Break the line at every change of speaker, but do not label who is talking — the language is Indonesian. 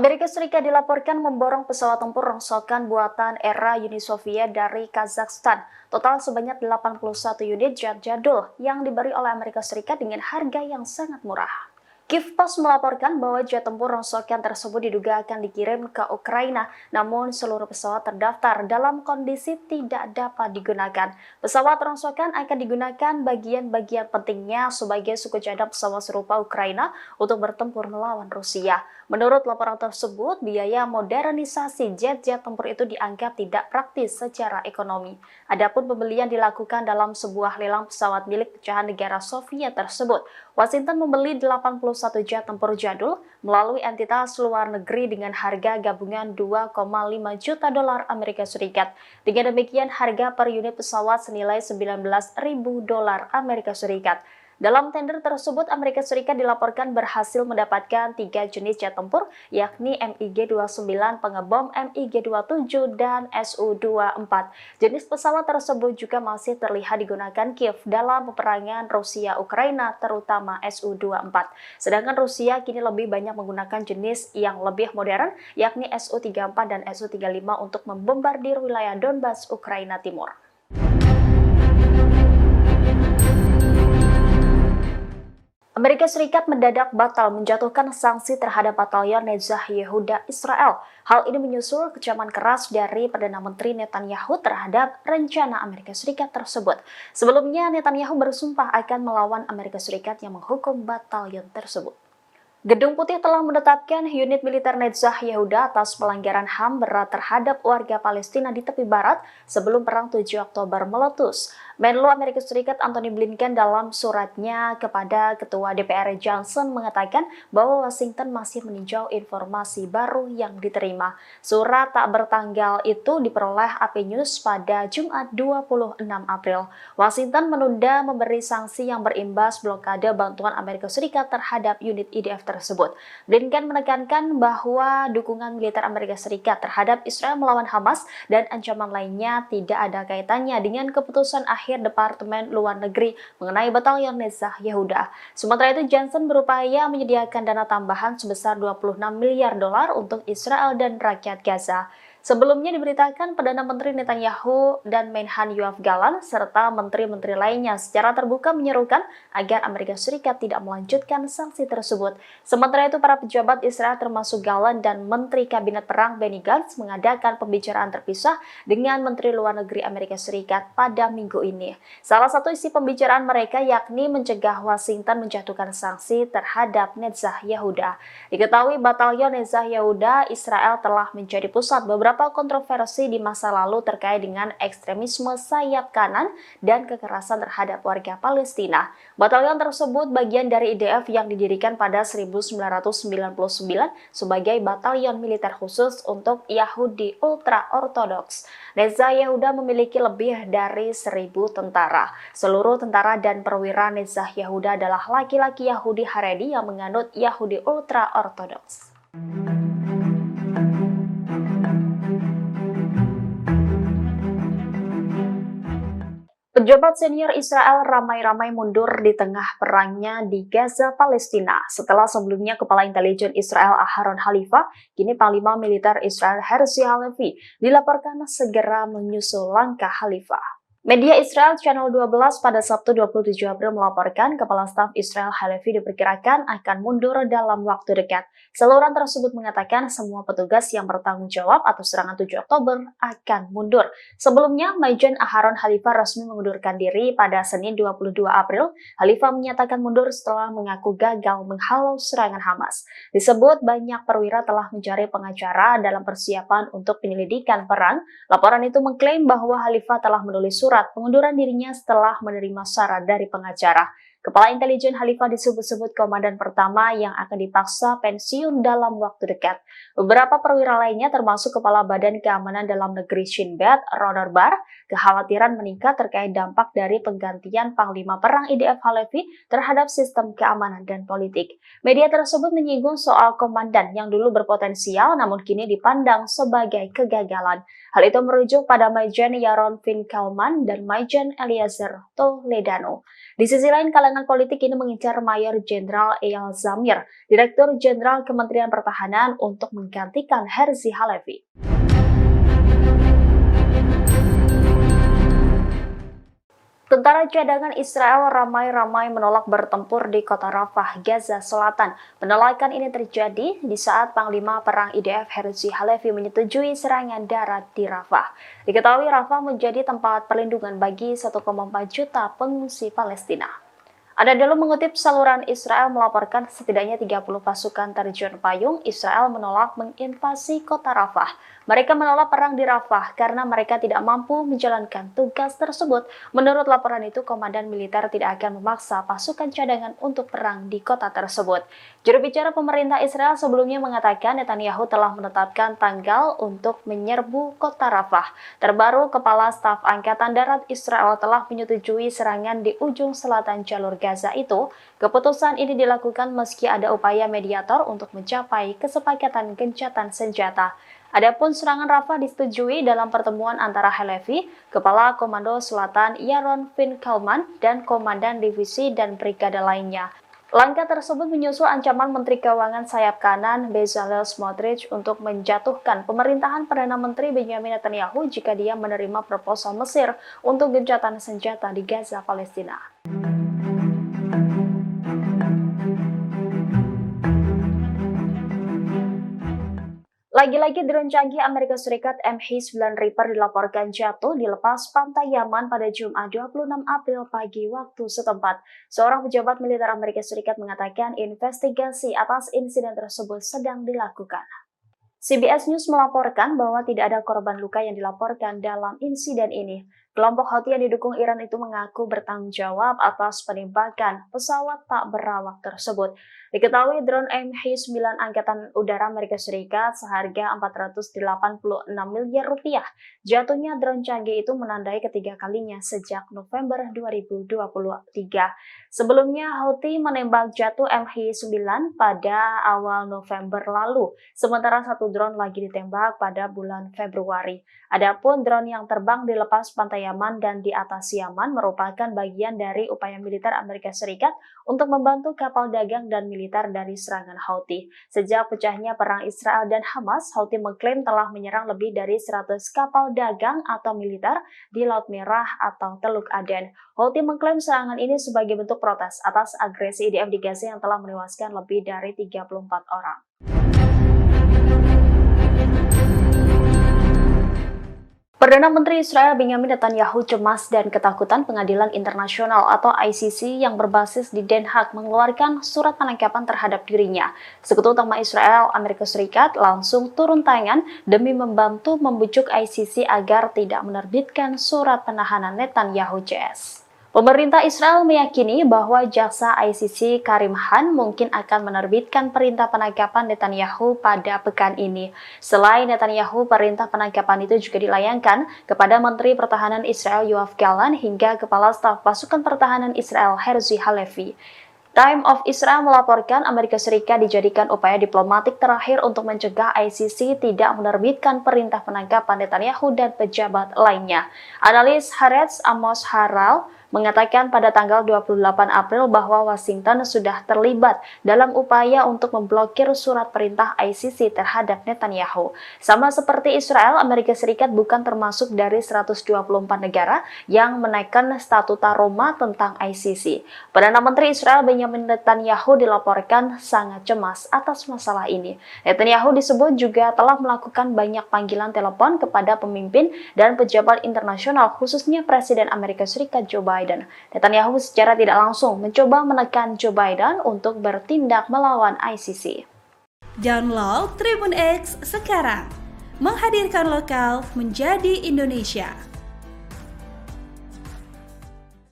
Amerika Serikat dilaporkan memborong pesawat tempur rongsokan buatan era Uni Soviet dari Kazakhstan. Total sebanyak 81 unit jet jadul yang diberi oleh Amerika Serikat dengan harga yang sangat murah. Kiev Post melaporkan bahwa jet tempur rongsokan tersebut diduga akan dikirim ke Ukraina, namun seluruh pesawat terdaftar dalam kondisi tidak dapat digunakan. Pesawat rongsokan akan digunakan bagian-bagian pentingnya sebagai suku cadang pesawat serupa Ukraina untuk bertempur melawan Rusia. Menurut laporan tersebut, biaya modernisasi jet-jet tempur itu dianggap tidak praktis secara ekonomi. Adapun pembelian dilakukan dalam sebuah lelang pesawat milik pecahan negara Soviet tersebut. Washington membeli 81 jet tempur jadul melalui entitas luar negeri dengan harga gabungan 2,5 juta dolar Amerika Serikat. Dengan demikian, harga per unit pesawat senilai 19.000 dolar Amerika Serikat. Dalam tender tersebut, Amerika Serikat dilaporkan berhasil mendapatkan 3 jenis jet tempur, yakni MiG-29, pengebom MiG-27, dan Su-24. Jenis pesawat tersebut juga masih terlihat digunakan Kiev dalam peperangan Rusia-Ukraina, terutama Su-24. Sedangkan Rusia kini lebih banyak menggunakan jenis yang lebih modern, yakni Su-34 dan Su-35 untuk membombardir wilayah Donbas, Ukraina Timur. Amerika Serikat mendadak batal menjatuhkan sanksi terhadap batalion Netzach Yehuda Israel. Hal ini menyusul kecaman keras dari Perdana Menteri Netanyahu terhadap rencana Amerika Serikat tersebut. Sebelumnya, Netanyahu bersumpah akan melawan Amerika Serikat yang menghukum batalion tersebut. Gedung Putih telah menetapkan unit militer Netzach Yehuda atas pelanggaran HAM berat terhadap warga Palestina di tepi barat sebelum Perang 7 Oktober meletus. Menlu Amerika Serikat Antony Blinken dalam suratnya kepada Ketua DPR Johnson mengatakan bahwa Washington masih meninjau informasi baru yang diterima. Surat tak bertanggal itu diperoleh AP News pada Jumat 26 April. Washington menunda memberi sanksi yang berimbas blokade bantuan Amerika Serikat terhadap unit IDF tersebut. Blinken menekankan bahwa dukungan militer Amerika Serikat terhadap Israel melawan Hamas dan ancaman lainnya tidak ada kaitannya dengan keputusan akhir Departemen Luar Negeri mengenai batalion Netzach Yehuda. Sementara itu, Johnson berupaya menyediakan dana tambahan sebesar 26 miliar dolar untuk Israel dan rakyat Gaza. Sebelumnya diberitakan Perdana Menteri Netanyahu dan Menhan Yoav Gallant serta menteri-menteri lainnya secara terbuka menyerukan agar Amerika Serikat tidak melanjutkan sanksi tersebut. Sementara itu, para pejabat Israel termasuk Gallant dan Menteri Kabinet Perang Benny Gantz mengadakan pembicaraan terpisah dengan Menteri Luar Negeri Amerika Serikat pada minggu ini. Salah satu isi pembicaraan mereka yakni mencegah Washington menjatuhkan sanksi terhadap Netzach Yehuda. Diketahui batalion Netzach Yehuda Israel telah menjadi pusat beberapa kontroversi di masa lalu terkait dengan ekstremisme sayap kanan dan kekerasan terhadap warga Palestina. Batalion tersebut bagian dari IDF yang didirikan pada 1999 sebagai batalion militer khusus untuk Yahudi ultra-ortodoks. Netzach Yehuda memiliki lebih dari 1.000 tentara. Seluruh tentara dan perwira Netzach Yehuda adalah laki-laki Yahudi Haredi yang menganut Yahudi ultra-ortodoks. Pejabat senior Israel ramai-ramai mundur di tengah perangnya di Gaza, Palestina. Setelah sebelumnya Kepala Intelijen Israel Aharon Halifa, kini Panglima Militer Israel Herzi Halevi dilaporkan segera menyusul langkah Halifa. Media Israel Channel 12 pada Sabtu 27 April melaporkan Kepala Staf Israel Halevi diperkirakan akan mundur dalam waktu dekat. Saluran tersebut mengatakan semua petugas yang bertanggung jawab atas serangan 7 Oktober akan mundur. Sebelumnya, Majen Aharon Halifa resmi mengundurkan diri pada Senin 22 April. Halifa menyatakan mundur setelah mengaku gagal menghalau serangan Hamas. Disebut banyak perwira telah mencari pengacara dalam persiapan untuk penyelidikan perang. Laporan itu mengklaim bahwa Halifa telah menulis surat pengunduran dirinya setelah menerima syarat dari pengacara. Kepala Intelijen Halifa disebut-sebut komandan pertama yang akan dipaksa pensiun dalam waktu dekat. Beberapa perwira lainnya termasuk Kepala Badan Keamanan Dalam Negeri Shin Bet, Ronald Bar, kekhawatiran meningkat terkait dampak dari penggantian Panglima Perang IDF Halevi terhadap sistem keamanan dan politik. Media tersebut menyinggung soal komandan yang dulu berpotensial namun kini dipandang sebagai kegagalan. Hal itu merujuk pada Majen Yaron Finkelman dan Majen Eliezer Toledano. Di sisi lain, kalangan cadangan politik ini mengincar Mayor Jenderal Eyal Zamir, Direktur Jenderal Kementerian Pertahanan, untuk menggantikan Herzi Halevi. Tentara cadangan Israel ramai-ramai menolak bertempur di kota Rafah, Gaza Selatan. Penolakan ini terjadi di saat Panglima Perang IDF Herzi Halevi menyetujui serangan darat di Rafah. Diketahui Rafah menjadi tempat perlindungan bagi 1,4 juta pengungsi Palestina. Ada dulu mengutip saluran Israel melaporkan setidaknya 30 pasukan terjun payung Israel menolak menginvasi kota Rafah. Mereka menolak perang di Rafah karena mereka tidak mampu menjalankan tugas tersebut. Menurut laporan itu, komandan militer tidak akan memaksa pasukan cadangan untuk perang di kota tersebut. Juru bicara pemerintah Israel sebelumnya mengatakan Netanyahu telah menetapkan tanggal untuk menyerbu kota Rafah. Terbaru, Kepala Staf Angkatan Darat Israel telah menyetujui serangan di ujung selatan jalur Gaza itu. Keputusan ini dilakukan meski ada upaya mediator untuk mencapai kesepakatan gencatan senjata. Adapun serangan Rafah disetujui dalam pertemuan antara Halevi, Kepala Komando Selatan Yaron Finkelman, dan Komandan Divisi dan Brigade lainnya. Langkah tersebut menyusul ancaman Menteri Keuangan sayap kanan Bezalel Smotrich untuk menjatuhkan pemerintahan Perdana Menteri Benjamin Netanyahu jika dia menerima proposal Mesir untuk gencatan senjata di Gaza, Palestina. Lagi-lagi drone canggih Amerika Serikat MH9 Reaper dilaporkan jatuh di lepas pantai Yaman pada Jumat 26 April pagi waktu setempat. Seorang pejabat militer Amerika Serikat mengatakan investigasi atas insiden tersebut sedang dilakukan. CBS News melaporkan bahwa tidak ada korban luka yang dilaporkan dalam insiden ini. Kelompok Houthi yang didukung Iran itu mengaku bertanggung jawab atas penembakan pesawat tak berawak tersebut. Diketahui drone MH9 Angkatan Udara Amerika Serikat seharga 486 miliar rupiah. Jatuhnya drone canggih itu menandai ketiga kalinya sejak November 2023. Sebelumnya Houthi menembak jatuh MH9 pada awal November lalu, sementara satu drone lagi ditembak pada bulan Februari. Adapun drone yang terbang di lepas pantai Yaman dan di atas Yaman merupakan bagian dari upaya militer Amerika Serikat untuk membantu kapal dagang dan militer dari serangan Houthi. Sejak pecahnya perang Israel dan Hamas, Houthi mengklaim telah menyerang lebih dari 100 kapal dagang atau militer di Laut Merah atau Teluk Aden. Houthi mengklaim serangan ini sebagai bentuk protes atas agresi IDF di Gaza yang telah menewaskan lebih dari 34 orang. Perdana Menteri Israel Benjamin Netanyahu cemas dan ketakutan Pengadilan Internasional atau ICC yang berbasis di Den Haag mengeluarkan surat penangkapan terhadap dirinya. Sekutu utama Israel, Amerika Serikat langsung turun tangan demi membantu membujuk ICC agar tidak menerbitkan surat penahanan Netanyahu CS. Pemerintah Israel meyakini bahwa jaksa ICC Karim Khan mungkin akan menerbitkan perintah penangkapan Netanyahu pada pekan ini. Selain Netanyahu, perintah penangkapan itu juga dilayangkan kepada Menteri Pertahanan Israel Yoav Gallant hingga Kepala Staf Pasukan Pertahanan Israel Herzi Halevi. Time of Israel melaporkan Amerika Serikat dijadikan upaya diplomatik terakhir untuk mencegah ICC tidak menerbitkan perintah penangkapan Netanyahu dan pejabat lainnya. Analis Haaretz Amos Harel mengatakan pada tanggal 28 April bahwa Washington sudah terlibat dalam upaya untuk memblokir surat perintah ICC terhadap Netanyahu. Sama seperti Israel, Amerika Serikat bukan termasuk dari 124 negara yang menaikkan statuta Roma tentang ICC. Perdana Menteri Israel Benjamin Netanyahu dilaporkan sangat cemas atas masalah ini. Netanyahu disebut juga telah melakukan banyak panggilan telepon kepada pemimpin dan pejabat internasional, khususnya Presiden Amerika Serikat Joe Biden. Netanyahu secara tidak langsung mencoba menekan Joe Biden untuk bertindak melawan ICC.
Download Tribun X sekarang, menghadirkan lokal menjadi Indonesia.